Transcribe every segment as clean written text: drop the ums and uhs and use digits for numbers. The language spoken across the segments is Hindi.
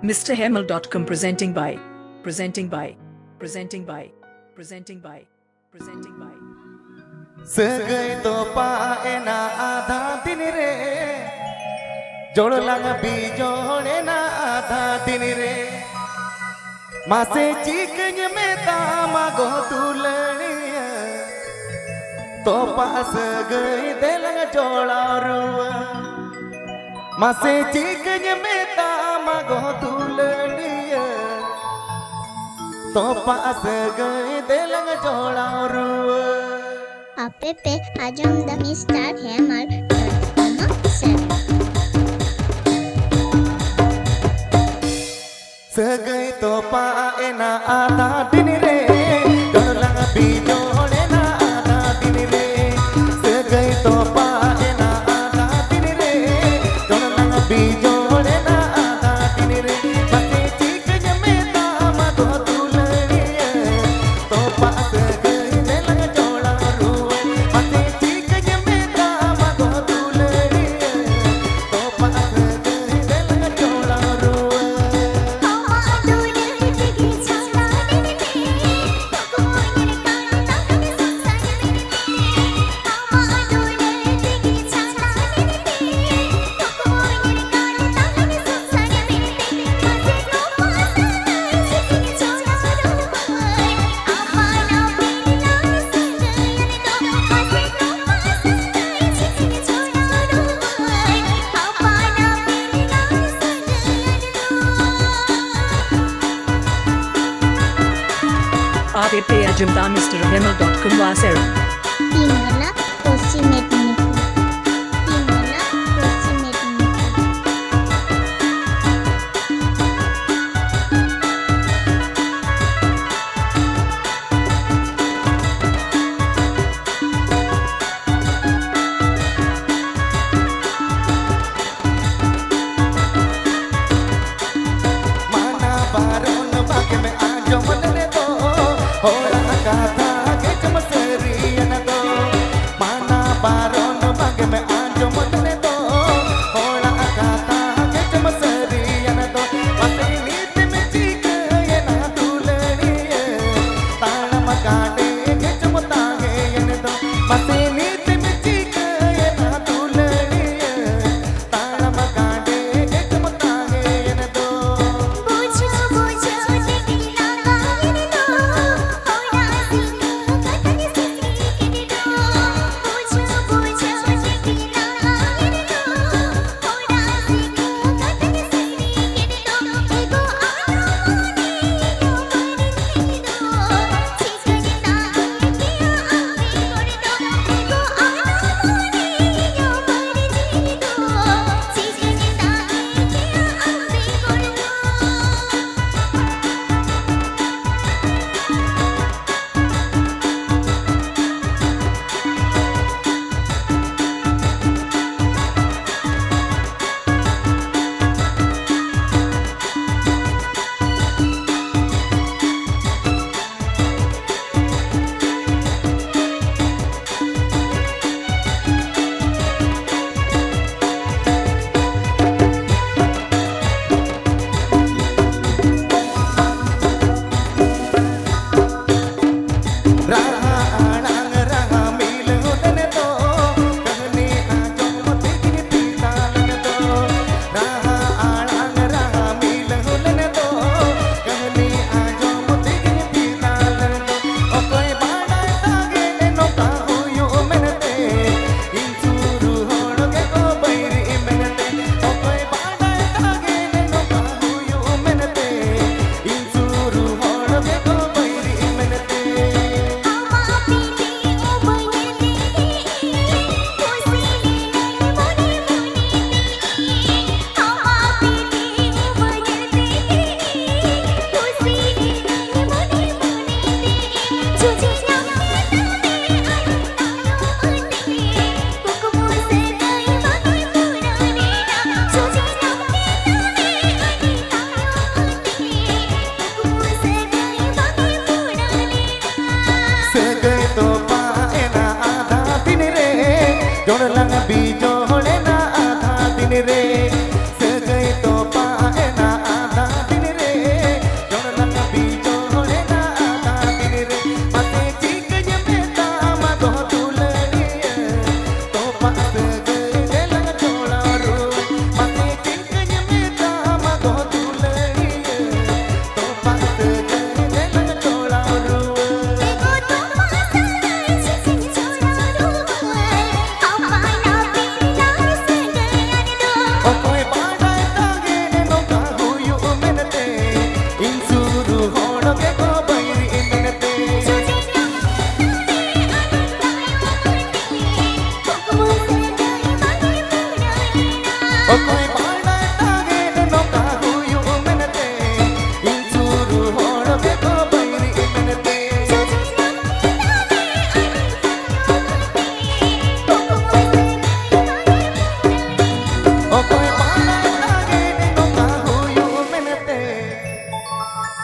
MrHemal.com presenting by सगळी तो पाएना आधा दिन रे जोड़ लंग बीजोड़े ना आधा दिन रे मासे चिकन में तामा गो तुलनिया तो पास गई दे लंग जोड़ा रुआ मासे चिकन में तामा गो तुलनिया तो पास गई दे लंग जोड़ा रुआ app Ajam the Mr. Hemal.com सगई तो पाएना आधा दिन रे जोड़ लंग बीजोड़े ना आधा दिन रे सगई तो पाएना आधा दिन रे जोड़ लंग बीजोड़े ना आधा दिन रे बसे चिकन में तामा दो तुलनिया तो पास गई दे लंग जोड़ा रुए बसे चिकन में तामा दो तुलनिया तो पास गई दे लंग जोड़ा रुए app Ajam the MrHemal.com Wasera Tingala Posimet Niku Tingala Posimet Niku mana baron bage में आजो मनने दो होला कथा के चमसरियन दो mana baron bage में आजो मनने दो होला कथा के चमसरियन दो मते नीत में चीक ये ना तुलनिए ताला मगाडे के चमतागे यन दो मते नीत में चीक ये ना तुलनिए ताला मगाडे के चमतागे यन दो Bojo bojo tekila lain do Hola sinu katani sisi kini do Bojo bojo tekila lain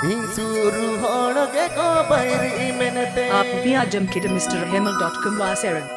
हिंसूरु होड़गे को बैरी मेनते आप भी आजम के Mr. Hemal.com वासेरन